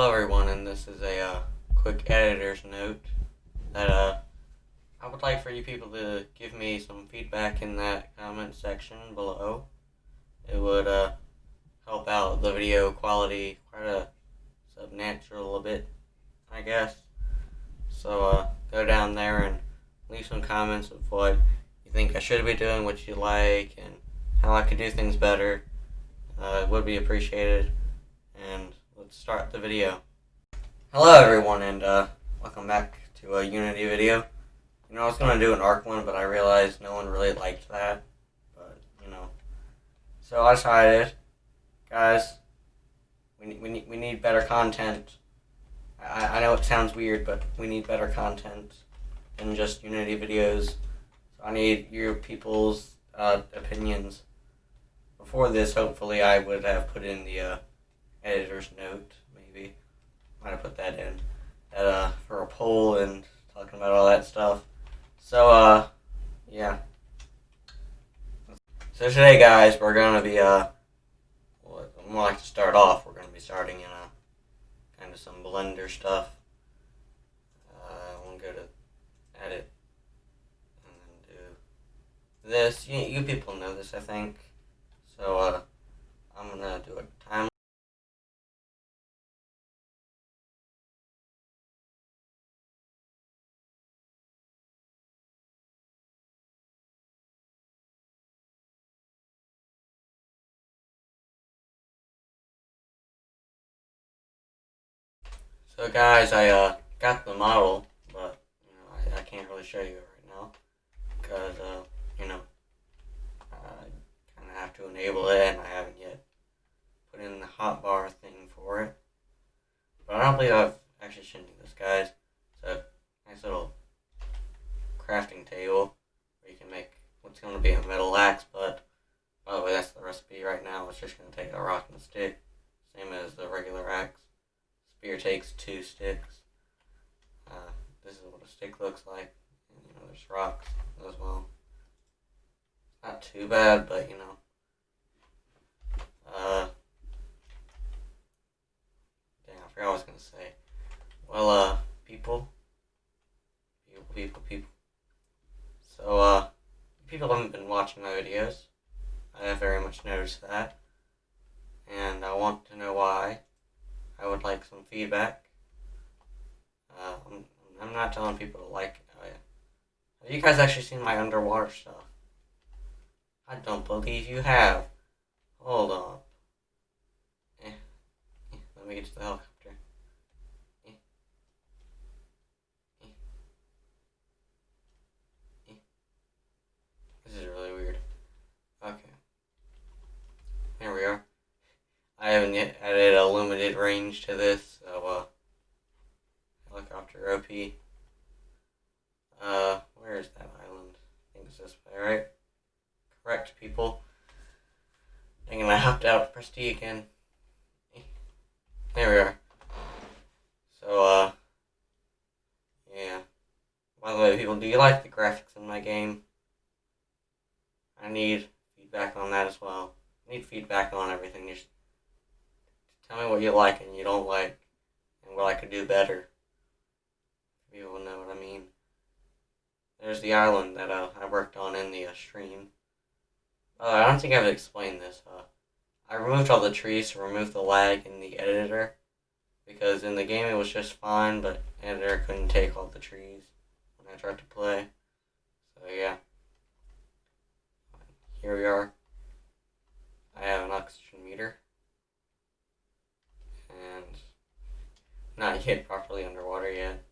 Hello everyone, and this is a quick editor's note that I would like for you people to give me some feedback in that comment section below. It would help out the video quality quite a substantial a bit, I guess. So go down there and leave some comments of what you think I should be doing, what you like, and how I could do things better. It would be appreciated. And let's start the video. Hello everyone, and welcome back to a Unity video. I was going to do an ARC one, but I realized no one really liked that. But, So I decided, guys, we need better content. I know it sounds weird, but we need better content than just Unity videos. So I need your people's opinions. Before this, hopefully I would have put in the editor's note, maybe. Might have put that in for a poll and talking about all that stuff. So, yeah. So today, guys, we're going to be, more like to start off, we're going to be starting in kind of some Blender stuff. We'll go to edit and then do this. You people know this, I think. So, I'm going to do a time. So guys, I got the model, but I can't really show you it right now because I kind of have to enable it, and I haven't yet put in the hotbar thing for it. But I don't believe I've actually shown you this, guys. So nice little crafting table where you can make what's going to be a metal axe. But by the way, that's the recipe right now. It's just going to take a rock and a stick, same as the regular axe. Spear takes 2 sticks. This is what a stick looks like. And, there's rocks as well. Not too bad, but damn, I forgot what I was gonna say. Well, people. So, people haven't been watching my videos. I have very much noticed that, and I want to know why. I would like some feedback. I'm not telling people to like it. Have you guys actually seen my underwater stuff? I don't believe you have. Hold on. Let me get to the helicopter. This is really weird. Okay. There we are. I haven't yet added a limited range to this, so, helicopter OP. Where is that island? I think it's this way, right? Correct, people. Dang it, I hopped out. Press D again. There we are. So, yeah. By the way, people, do you like the graphics in my game? I need feedback on that as well. I need feedback on everything. Just tell me what you like and you don't like, and what I could do better. People will know what I mean. There's the island that I worked on in the stream. I don't think I've explained this. I removed all the trees to remove the lag in the editor, because in the game it was just fine, but the editor couldn't take all the trees when I tried to play. So yeah. Here we are. I have an oxygen meter. And not yet properly underwater yet.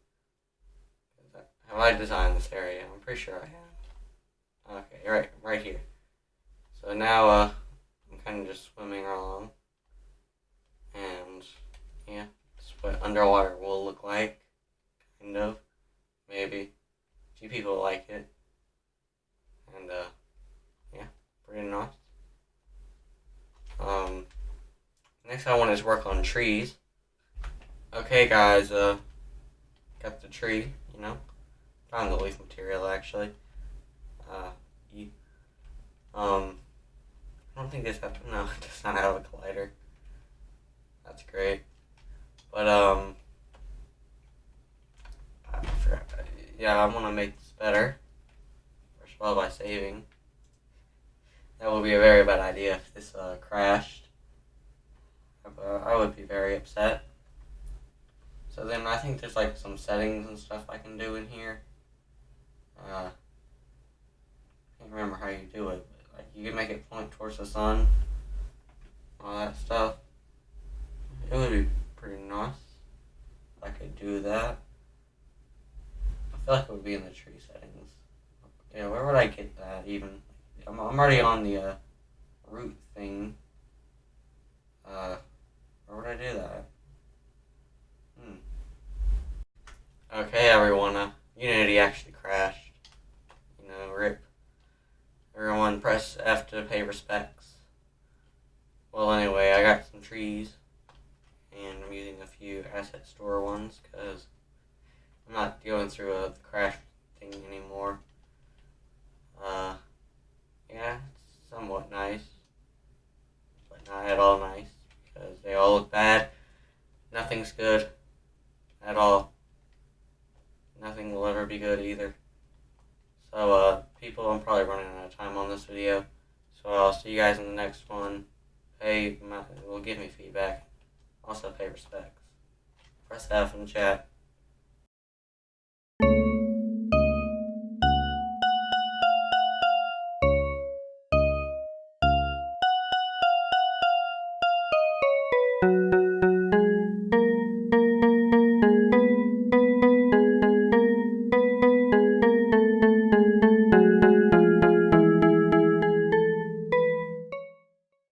Have I designed this area? I'm pretty sure I have. Okay, right here. So now I'm kind of just swimming along, and yeah, that's what underwater will look like, kind of, maybe. A few people like it, and yeah, pretty nice. Next I want to work on trees. Okay, guys, got the tree, found the leaf material, actually. I don't think this no, it does not have a collider. That's great. But I forgot. Yeah, I want to make this better. First of all, by saving. That would be a very bad idea if this crashed. I would be very upset. So then I think there's like some settings and stuff I can do in here. I can't remember how you do it, but like you can make it point towards the sun, all that stuff. It would be pretty nice if I could do that. I feel like it would be in the tree settings. Yeah, where would I get that even? I'm already on the root thing. Where would I do that? Okay, everyone. Unity actually crashed. RIP. Everyone press F to pay respects. Well, anyway, I got some trees, and I'm using a few asset store ones because I'm not going through the crash thing anymore. Yeah, it's somewhat nice, but not at all nice because they all look bad. Nothing's good at all. Nothing will ever be good either. So, people, I'm probably running out of time on this video. So I'll see you guys in the next one. Will give me feedback. Also pay respects. Press F in the chat.